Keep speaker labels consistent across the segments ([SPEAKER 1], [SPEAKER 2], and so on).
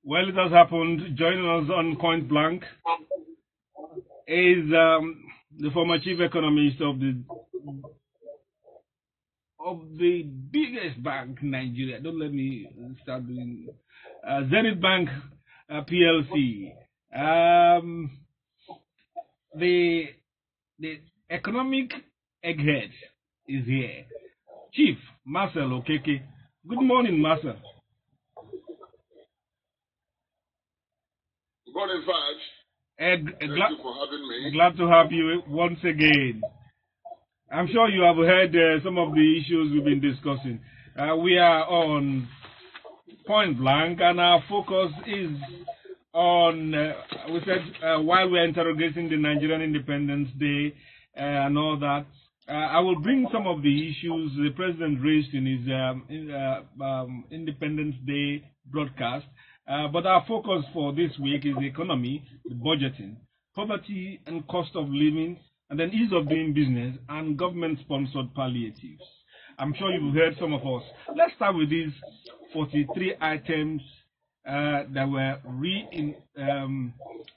[SPEAKER 1] Well, it has happened. Joining us on Point Blank is the former chief economist of the biggest bank in Nigeria. Don't let me start doing Zenith Bank PLC. The economic egghead is here. Chief Marcel Okeke. Good morning, Marcel.
[SPEAKER 2] Good morning, Faj. Thank you for having me.
[SPEAKER 1] Glad to have you once again. I'm sure you have heard some of the issues we've been discussing. We are on Point Blank, and our focus is on, while we're interrogating the Nigerian Independence Day and all that, I will bring some of the issues the president raised in his Independence Day broadcast. But our focus for this week is the economy, the budgeting, poverty and cost of living, and then ease of doing business and government-sponsored palliatives. I'm sure you've heard some of us. Let's start with these 43 items that were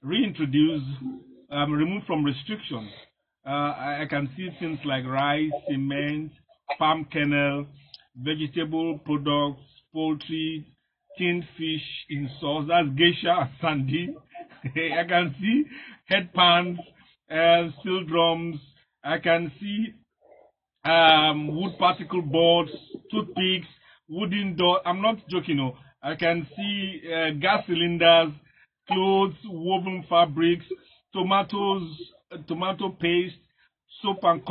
[SPEAKER 1] reintroduced, removed from restrictions. I can see things like rice, cement, palm kernel, vegetable products, poultry, tinned fish in sauce, that's geisha and sandy. I can see headpans, steel drums. I can see wood particle boards, toothpicks, wooden door. I'm not joking. No. I can see gas cylinders, clothes, woven fabrics, tomatoes, tomato paste, soap and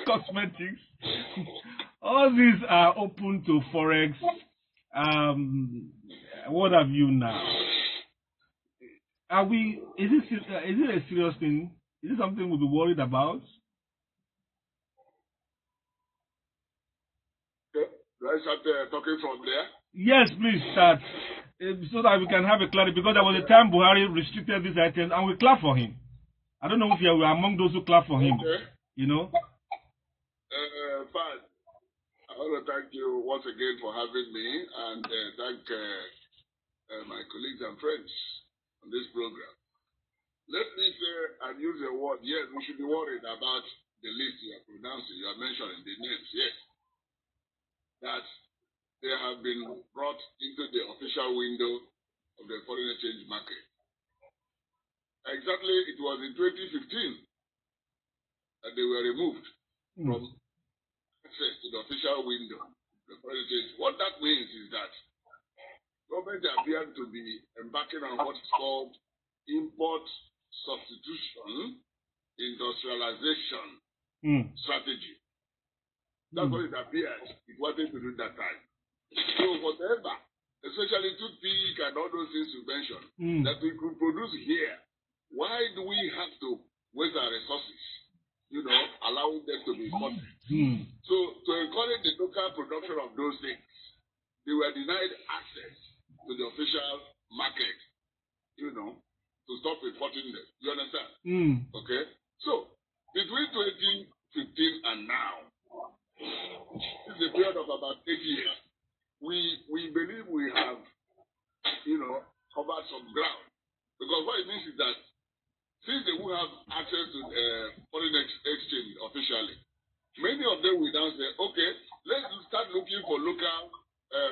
[SPEAKER 1] cosmetics. All these are open to forex. What have you now? Is it a serious thing? Is it something we'll be worried about?
[SPEAKER 2] Okay. Do I start talking from there?
[SPEAKER 1] Yes, please start. So that we can have a clarity, because there was a time Buhari restricted these items and we clap for him. I don't know if you were among those who clap for him.
[SPEAKER 2] Okay.
[SPEAKER 1] You know?
[SPEAKER 2] Fine. I want to thank you once again for having me, and thank my colleagues and friends on this program. Let me say and use a word. Yes, we should be worried about the list you are pronouncing. You are mentioning the names, yes. That they have been brought into the official window of the foreign exchange market. Exactly, it was in 2015 that they were removed from access to the official window of the foreign exchange. What that means is that government appeared to be embarking on what is called import substitution industrialization strategy. That's what it appeared it wanted to do that time. So whatever, especially toothpick and all those things you mentioned, that we could produce here, why do we have to waste our resources, allowing them to be imported? So to encourage the local production of those things, they were denied access to the official market, to stop importing them. You understand? Okay? So, between 2015 and now, this is a period of about 8 years, we believe we have, covered some ground. Because what it means is that since they will have access to foreign exchange officially, many of them will now say, okay, let's start looking for local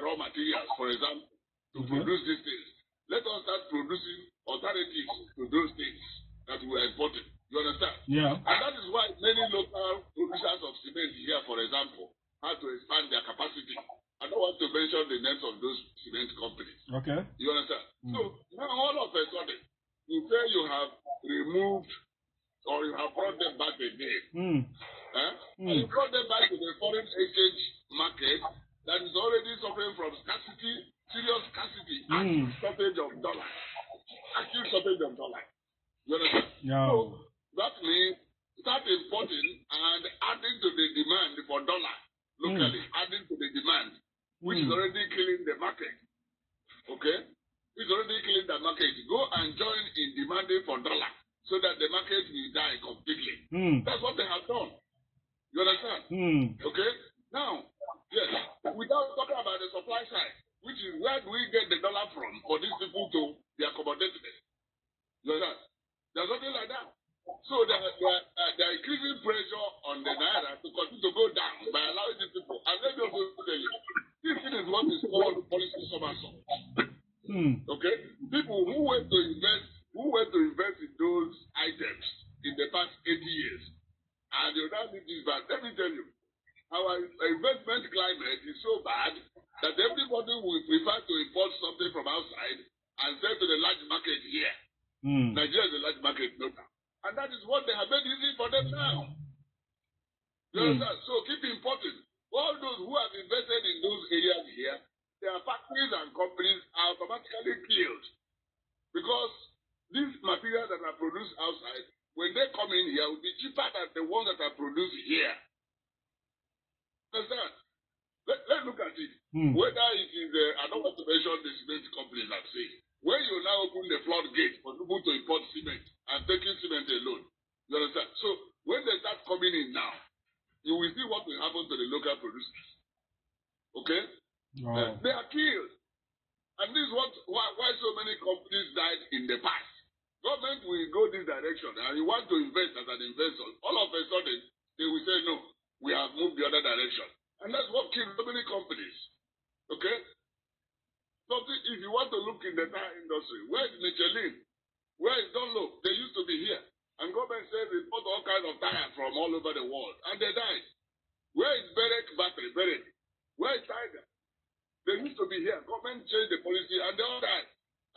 [SPEAKER 2] raw materials, for example, to produce these things. Let us start producing alternatives to those things that we are importing. You understand?
[SPEAKER 1] Yeah.
[SPEAKER 2] And that is why many local producers of cement here, for example, had to expand their capacity. I don't want to mention the names of those cement companies. Okay. You understand? So now all of a sudden, you say you have removed or you have brought them back again. And you brought them back to the foreign exchange market that is already suffering from scarcity, serious scarcity, acute shortage of dollar. Acute shortage of dollar. You understand?
[SPEAKER 1] No.
[SPEAKER 2] So that means start importing and adding to the demand for dollar locally, adding to the demand, which is already killing the market. Okay? It's already killing the market. Go and join in demanding for dollar so that the market will die completely. That's what they have done. You understand? Okay? Now, yes, without talking about the supply side, which is where do we get the dollar from for these people to be accommodated? You understand? There's nothing like that. So they're increasing pressure on the naira to continue to go down by allowing these people. And let me also tell you, this thing is what is called policy somersault. Okay? People who went to invest in those items in the past 80 years, and you now need this back. Let me tell you, our investment climate is so bad that everybody will prefer to import something from outside and sell to the large market here. Nigeria is a large market now. And that is what they have made easy for them now. You understand? So keep importing. All those who have invested in those areas here, their factories and companies are automatically killed. Because these materials that are produced outside, when they come in here, will be cheaper than the ones that are produced here. Understand? Let's look at it. Whether it is, I don't want to mention the cement companies that say, when you now open the floodgate for people to import cement and taking cement alone, you understand? So when they start coming in now, you will see what will happen to the local producers. Okay? Wow. They are killed. And this is why so many companies died in the past. Government will go this direction and you want to invest as an investor. All of a sudden, they will say, no, we have moved the other direction. And that's what killed so many companies. Okay? So if you want to look in the tire industry, where is Michelin? Where is Dunlop? They used to be here. And government says they bought all kinds of tires from all over the world. And they died. Where is Berek battery? Berek. Where is Tiger? They used to be here. Government changed the policy and they all died.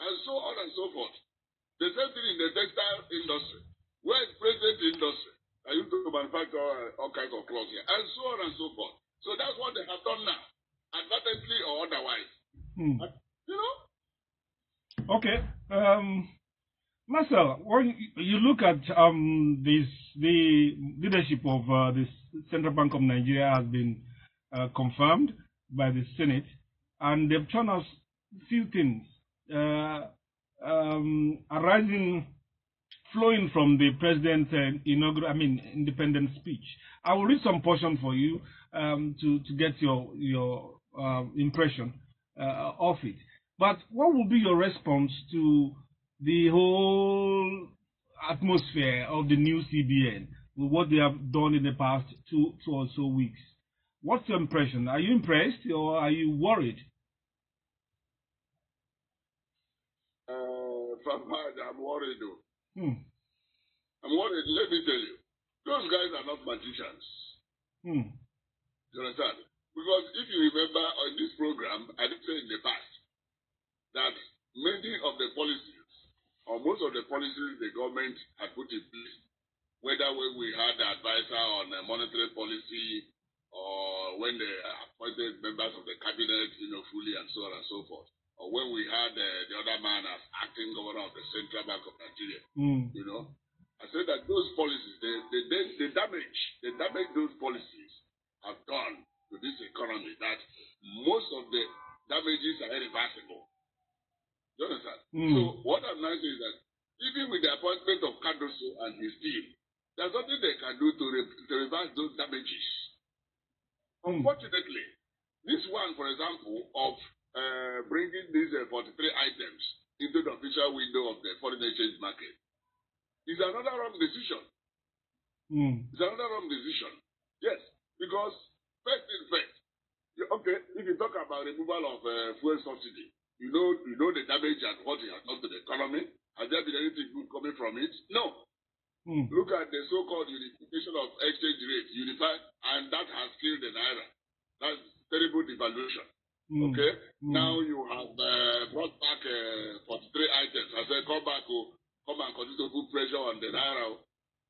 [SPEAKER 2] And so on and so forth. The same thing in the textile industry. Where is present industry? I used to manufacture all kinds of clothes here. And so on and so forth. So that's what they have done now. Advertently or otherwise. You know?
[SPEAKER 1] Okay. Marcel, when you look at the leadership of the Central Bank of Nigeria has been confirmed by the Senate, and they've shown us few things flowing from the president's independent speech. I will read some portion for you to get your impression of it. But what will be your response to the whole atmosphere of the new CBN, with what they have done in the past two or so weeks? What's your impression? Are you impressed or are you worried?
[SPEAKER 2] I'm worried though. I'm worried. Let me tell you, those guys are not magicians. You understand? Because if you remember on this program, I did say in the past that many of the policies, or most of the policies the government had put in place, whether when we had the advisor on monetary policy or when they appointed members of the cabinet, fully and so on and so forth, or when we had the other man as acting governor of the Central Bank of Nigeria, I said that those policies, the damage those policies have done to this economy, that most of the damages are irreversible. You understand? So what I'm now saying is that even with the appointment of Cardoso and his team, there's nothing they can do to reverse those damages. Unfortunately, this one, for example, of bringing these 43 items into the official window of the foreign exchange market is another wrong decision. It's another wrong decision. Yes, because first things first. Okay, if you talk about removal of fuel subsidy, you know the damage and what it has done to the economy. Has there been anything good coming from it? No. Look at the so-called unification of exchange rate, unified, and that has killed the naira. That's terrible devaluation. Okay? Now you have brought back 43 items. I said, come and continue to put pressure on the naira.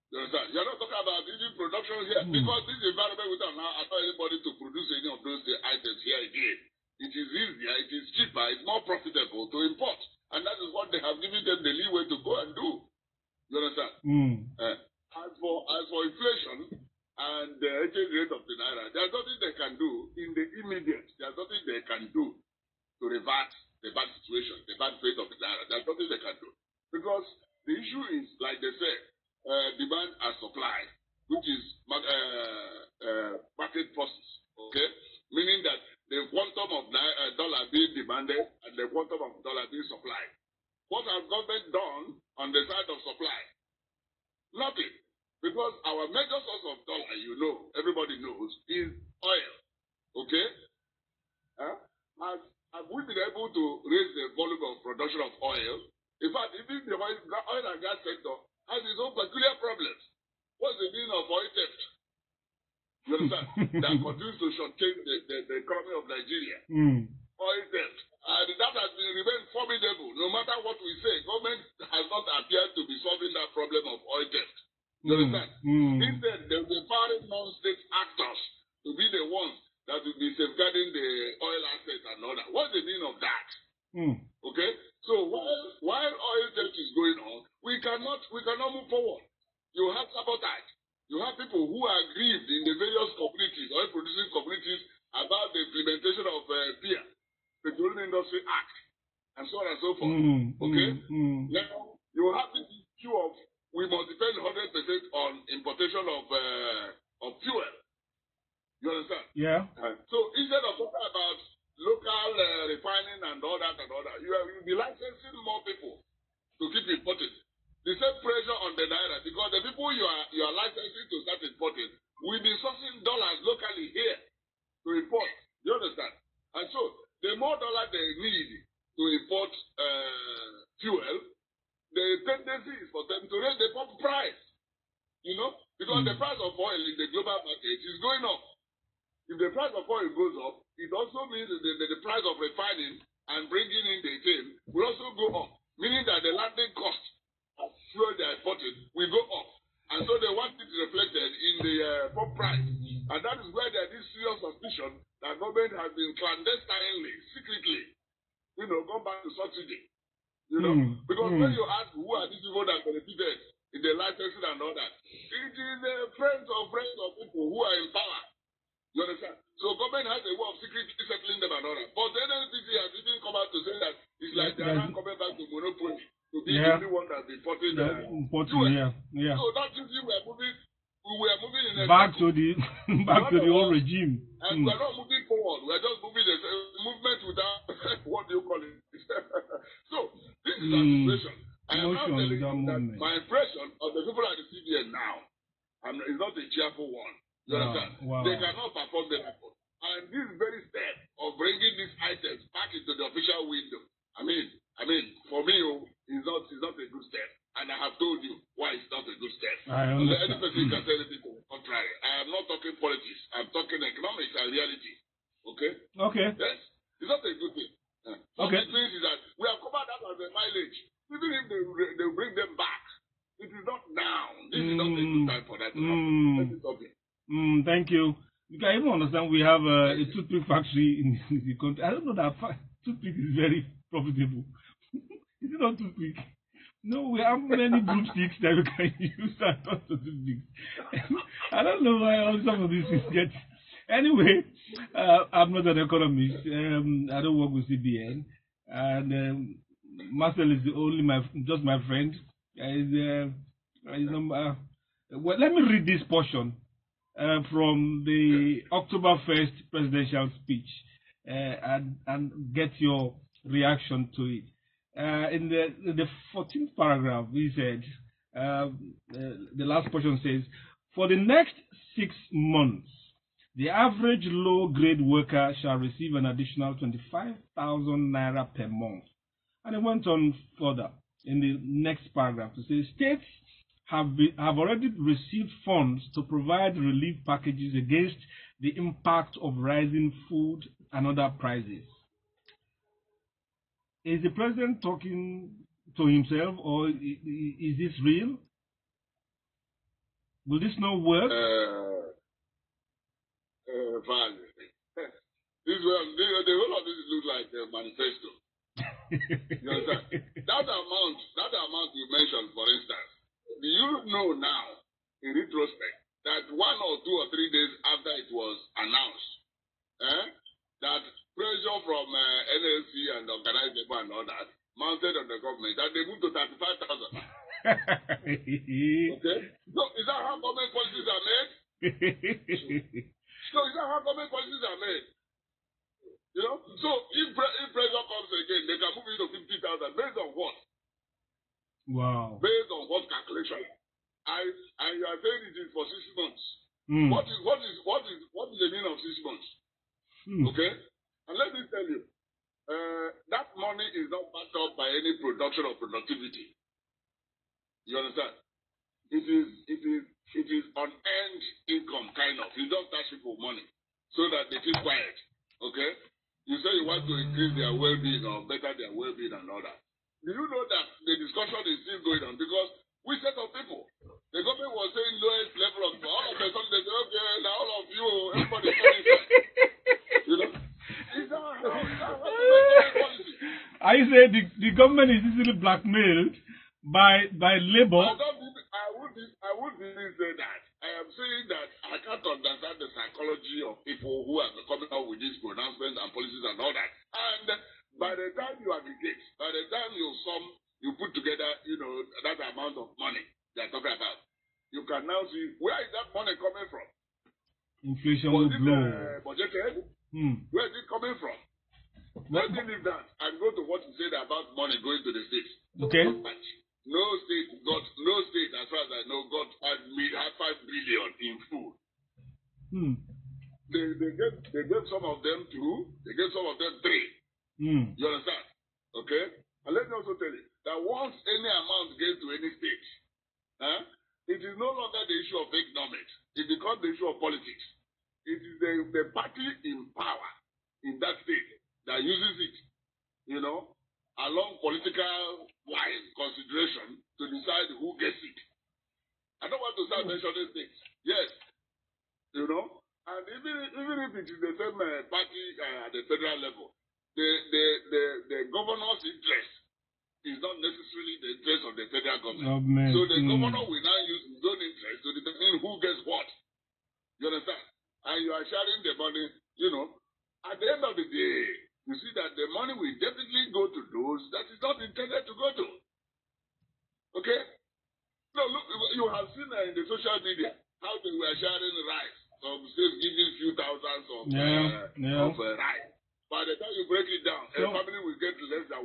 [SPEAKER 2] You understand? You're not talking about even production here, because this environment we don't now allow anybody to produce any of those items here again. It is easier, it is cheaper, it's more profitable to import. And that is what they have given them the leeway to go and do. You understand? As for inflation and the exchange rate of the naira, there's nothing they can do in the immediate. There's nothing they can do to reverse the bad situation, the bad fate of the naira. There's nothing they can do. Because the issue is, like they say, demand and supply, which is market forces. Okay? Meaning that the quantum of dollar being demanded side. What has government done on the side of supply? Nothing. Because our major source of dollar, everybody knows, is oil. Okay? Have we been able to raise the volume of production of oil? In fact, even the oil and gas sector has its own peculiar problems. What's the meaning of oil theft? You understand? That continues to shortchange the economy of Nigeria. Oil theft. And that has been remained formidable. No matter what we say, government has not appeared to be solving that problem of oil theft. You understand? Instead, they will be empowering non-state actors to be the ones that will be safeguarding the oil assets and all that. What's the meaning of that? Okay? So while oil theft is going on, we cannot move forward. You have sabotage. You have people who are aggrieved in the various communities, oil producing communities, about the implementation of PIA, Petroleum Industry Act, and so on and so forth. Okay? Now, you have this issue of we must depend 100% on importation of fuel. You understand?
[SPEAKER 1] Yeah.
[SPEAKER 2] So instead of talking about local refining and all that, you'll be licensing more people to keep importing. The same pressure on the naira, because the people you are licensing to start importing will be sourcing dollars locally here to import. You understand? And so the more dollar they need to import fuel, the tendency is for them to raise the pump price. Because the price of oil in the global market is going up. If the price of oil goes up, it also means that the price of refining and bringing in the same will also go up, meaning that the landing cost of fuel they are importing will go up. And so they want it reflected in the pump price. And that is where there is serious suspicion that government has been clandestinely, secretly, gone back to subsidy. Because when you ask who are these people that benefited in the licensing and all that, it is friends of people who are in power. You understand? So government has a way of secretly settling them and all that. But the NLPC has even come out to say that it's like they are not coming back to monopoly to be the only one that's importing fuel.
[SPEAKER 1] Yeah.
[SPEAKER 2] So that means we are moving in a
[SPEAKER 1] back to the old regime.
[SPEAKER 2] And we are not moving forward. We are just moving a movement without what do you call it? So this is our situation. I am now telling you that my impression of the people at the CBN now is not a cheerful one. You understand?
[SPEAKER 1] Wow.
[SPEAKER 2] They cannot perform the effort. And this very step of bringing these items back into the official window, I mean, for me, it's not a good step. And I have told you why it's not a good step. Any person can say anything to the contrary. I am not talking politics. I'm talking economics and reality. Okay?
[SPEAKER 1] Okay.
[SPEAKER 2] Yes? It's not a good thing. What it means is that we have covered that as a mileage. Even if they bring them back, it is not now. This is not a good time for that to happen. Let me stop here.
[SPEAKER 1] Thank you. You can even understand we have a toothpick factory in the country. I don't know that toothpick is very profitable. Is it not toothpick? No, we have many broomsticks that we can use and not to toothpicks. I don't know why all some of these things get. Anyway, I'm not an economist. I don't work with CBN, and Marcel is just my friend. Well, let me read this portion from the October 1st presidential speech and get your reaction to it. In the 14th paragraph, he said, the last portion says, for the next 6 months, the average low-grade worker shall receive an additional 25,000 naira per month. And it went on further in the next paragraph to say, states have already received funds to provide relief packages against the impact of rising food and other prices. Is the president talking to himself, or is this real? Will this not work?
[SPEAKER 2] The whole of this looks like a manifesto. You understand? That amount you mentioned, for instance, do you know now, in retrospect, that 1 or 2 or 3 days after it was announced, that pressure from NLC and organized labor and all that mounted on the government, that they moved to 35,000. Okay? So is that how government policies are made? So is that how government policies are made? You know? So if pressure comes again, they can move it to 50,000 based on what?
[SPEAKER 1] Wow.
[SPEAKER 2] Based on what calculation? And you are saying it is for 6 months. What is the meaning of 6 months? Okay? And let me tell you, that money is not backed up by any production or productivity. You understand? It is unearned income, kind of. You don't touch people money so that they keep quiet. Okay? You say you want to increase their well-being or better their well-being and all that. Do you know that the discussion is still going on? Because we set up people. The government was saying lowest level of all of a sudden they say, okay, now all of you, everybody coming. You know? Is that how to make policy?
[SPEAKER 1] I say the government is easily blackmailed by labor.
[SPEAKER 2] I wouldn't even say that. I am saying that I can't understand the psychology of people who are coming out with these pronouncements and policies and all that. And by the time you aggregate, by the time you put together, you know, that amount of money they are talking about, you can now see where is that money coming from?
[SPEAKER 1] Inflation will blow.
[SPEAKER 2] Budgeted? Where is it coming from? Let me leave that and go to what you said about money going to the states.
[SPEAKER 1] Okay.
[SPEAKER 2] No state, as far as I know, got 5 billion in food. They gave some of them 2, they gave some of them 3. You understand? Okay? And let me also tell you that once any amount gets to any state, it is no longer the issue of economics. It becomes the issue of politics. It is the party in power in that state that uses it, you know, along political wise consideration to decide who gets it. I don't want to start mentioning things. Yes, you know, and even if it is the same party at the federal level, the governor's interest is not necessarily the interest of the federal government. So the governor will now use his own interest to determine who gets what. You understand? And you are sharing the money, you know. At the end of the day, you see that the money will definitely go to those that is not intended to go to. Okay? No, look, you have seen in the social media how they were sharing rice. Some states giving few thousands of rice. By the time you break it down, a family will get less than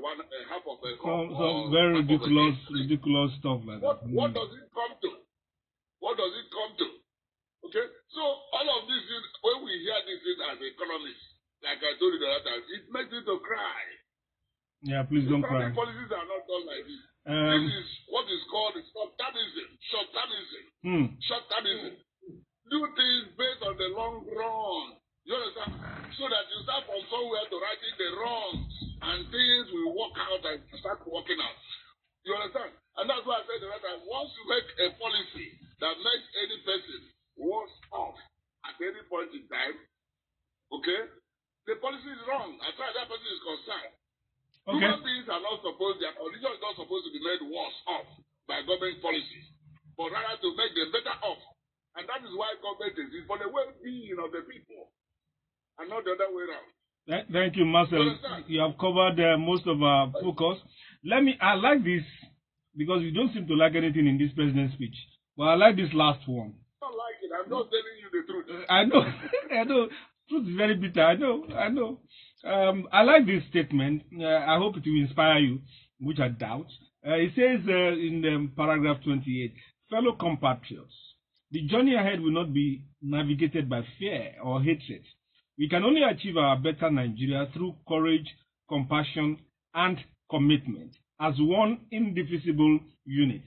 [SPEAKER 2] half of a cup.
[SPEAKER 1] Some very ridiculous stuff like that.
[SPEAKER 2] What does it come to? What does it come to? Okay? So all of these things, when we hear these things as economists, like I told you the other time, it makes me to cry.
[SPEAKER 1] Yeah, please don't cry.
[SPEAKER 2] Policies are not done like this. This is what is called short-termism. Short-termism. Do things based on the long run. You understand? So that you start from somewhere to righting the wrongs and things will work out and start working out. You understand? And that's why I said the other time, once you make a policy that makes any person worse off at any point in time, okay, the policy is wrong as far as that person is concerned. Okay. Human beings are not supposed, their condition is not supposed to be made worse off by government policies, but rather to make them better off. And that is why government is for the well-being of the people, and not the other way around.
[SPEAKER 1] Thank you, Marcel. You have covered most of our focus. I like this because you don't seem to like anything in this president's speech. But I like this last one.
[SPEAKER 2] I don't like it. I'm not telling you the truth.
[SPEAKER 1] I know. I know. Truth is very bitter. I know. I like this statement. I hope it will inspire you, which I doubt. It says in paragraph 28, fellow compatriots, the journey ahead will not be navigated by fear or hatred. We can only achieve our better Nigeria through courage, compassion, and commitment as one indivisible unit.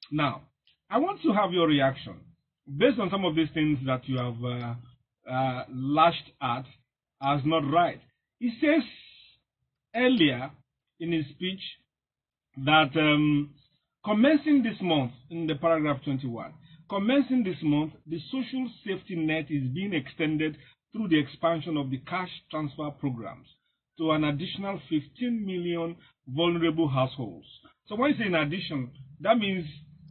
[SPEAKER 1] Now, I want to have your reaction based on some of these things that you have lashed at as not right. He says earlier in his speech that commencing this month, in the paragraph 21, commencing this month, the social safety net is being extended through the expansion of the cash transfer programs to an additional 15 million vulnerable households. So when you say in addition, that means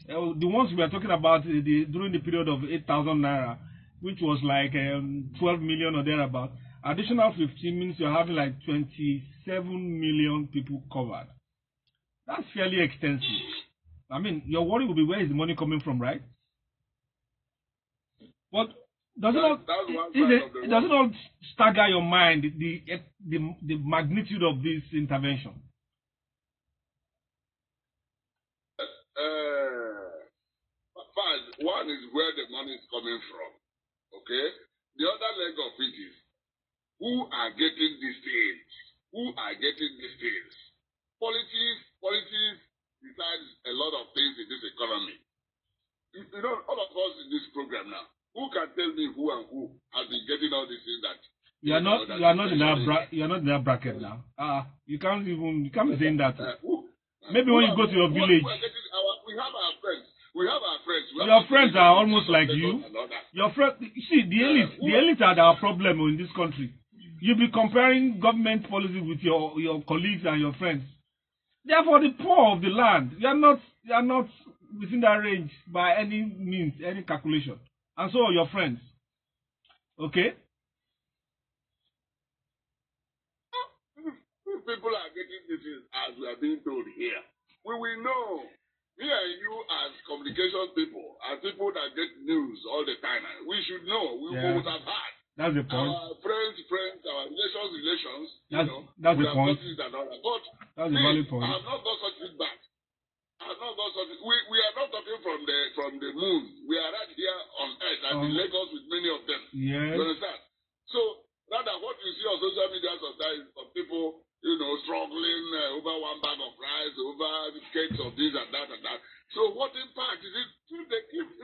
[SPEAKER 1] the ones we are talking about during the period of 8,000 naira, which was like 12 million or thereabout, additional 15 means you're having like 27 million people covered. That's fairly extensive. I mean, your worry will be where is the money coming from, right? But Does it not?
[SPEAKER 2] That's one side of the
[SPEAKER 1] Does it
[SPEAKER 2] world.
[SPEAKER 1] not stagger your mind the magnitude of this intervention?
[SPEAKER 2] Fine. One is where the money is coming from. Okay. The other leg of it is who are getting these things. Who are getting these things? Politics decides a lot of things in this economy. You know, all of us in this program now, who can tell me who and who has been getting all these things that
[SPEAKER 1] you are not in that bracket now. You can't be saying that. Maybe when you go to your village,
[SPEAKER 2] we have our friends.
[SPEAKER 1] Your friends are almost like you. Your friends, see, the elite are our problem in this country. You be comparing government policy with your colleagues and your friends. They are for the poor of the land. You are not within that range by any means, any calculation. And so are your friends. Okay?
[SPEAKER 2] People are getting this as we are being told here. We will know. Me and you as communication people, as people that get news all the time, we should know. We would have had.
[SPEAKER 1] That's the point.
[SPEAKER 2] Our friends, our relations,
[SPEAKER 1] that's the point.
[SPEAKER 2] But
[SPEAKER 1] that's the valid point.
[SPEAKER 2] I have not got such feedback. We are not talking from the moon. We are right here on earth and in Lagos with many of them.
[SPEAKER 1] Yes.
[SPEAKER 2] You understand? So rather what you see on social media sometimes of people, struggling over one bag of rice, over cakes of this and that and that. So what impact is it?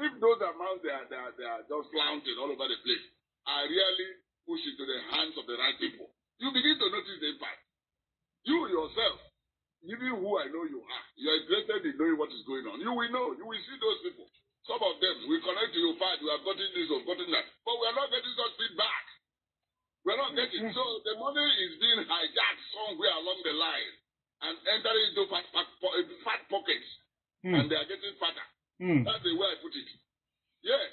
[SPEAKER 2] If those amounts they are just flaunting all over the place, are really pushed into the hands of the right people, you begin to notice the impact. You yourself, even who I know you are interested in knowing what is going on. You will know. You will see those people. Some of them will connect to you, fine, we have gotten this or gotten that. But we are not getting such feedback. We are not getting. So the money is being hijacked somewhere along the line and entering into fat pockets. And they are getting fatter. That's the way I put it. Yes.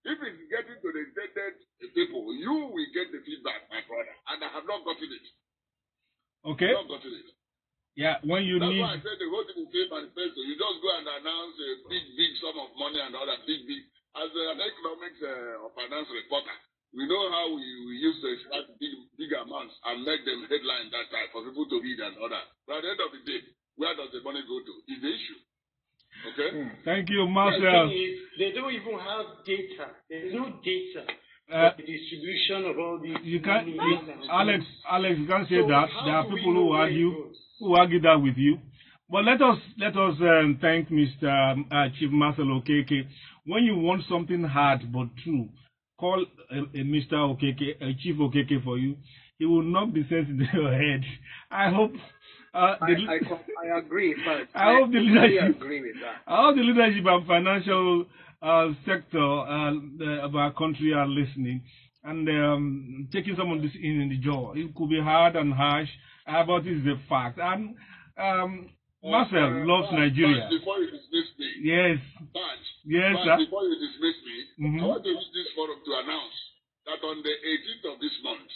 [SPEAKER 2] If it's getting to the intended people, you will get the feedback, my brother. And I have not gotten it.
[SPEAKER 1] Okay.
[SPEAKER 2] I have not gotten it.
[SPEAKER 1] Yeah, when you
[SPEAKER 2] That's
[SPEAKER 1] need.
[SPEAKER 2] why I said the whole thing is manifesto. You just go and announce a big sum of money and all that big. As an economics or finance reporter, we know how we used to extract big amounts and make them headline that time for people to read and all that. But at the end of the day, where does the money go to? Is the issue. Okay?
[SPEAKER 1] Thank you, Marcel.
[SPEAKER 3] They don't even have data. There is no data for the distribution of all these.
[SPEAKER 1] Alex, you can't say that. There are people who argue that with you. But let us thank Mr. Chief Marcel Okeke. When you want something hard but true, call Mr. Okeke, Chief Okeke for you. He will not be sense into your head. I hope.
[SPEAKER 3] I agree.
[SPEAKER 1] I hope the leadership.
[SPEAKER 3] Agree with that.
[SPEAKER 1] I hope the leadership and financial sector of our country are listening and taking some of this in the jaw. It could be hard and harsh, but it's a fact. And Marcel loves Nigeria.
[SPEAKER 2] Before you dismiss me.
[SPEAKER 1] Yes. Yes, sir.
[SPEAKER 2] Before you dismiss me, I want to use this forum to announce that on the 18th of this month,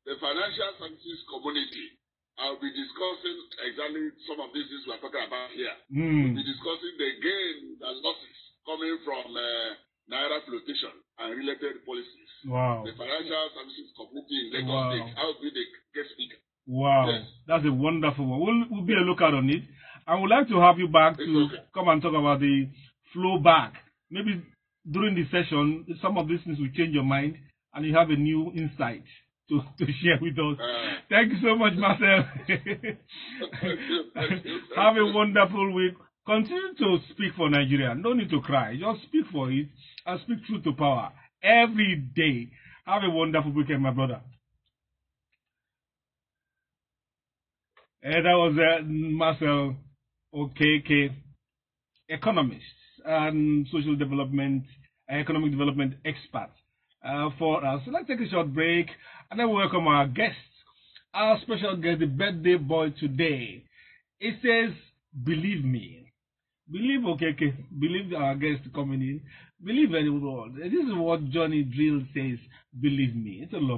[SPEAKER 2] the financial services community, I'll be discussing exactly some of these things we're talking about here. We'll be discussing the gains and losses coming from Naira flotation and related policies.
[SPEAKER 1] Wow.
[SPEAKER 2] The financial services community in Lagos State, I'll be the guest speaker.
[SPEAKER 1] Wow. Yes. That's a wonderful one. We'll be a lookout on it. I would like to have you back to come and talk about the flow back. Maybe during the session, some of these things will change your mind and you have a new insight to share with us. Thank you so much, Marcel. Have a wonderful week. Continue to speak for Nigeria. No need to cry. Just speak for it and speak truth to power every day. Have a wonderful weekend, my brother. That was Marcel Okeke, economist and social development, economic development expert for us. So let's take a short break and then welcome our guests. Our special guest, the birthday boy today. It says, believe me. Believe Okeke. Believe our guest coming in. Believe anyone. This is what Johnny Drill says, believe me. It's a love.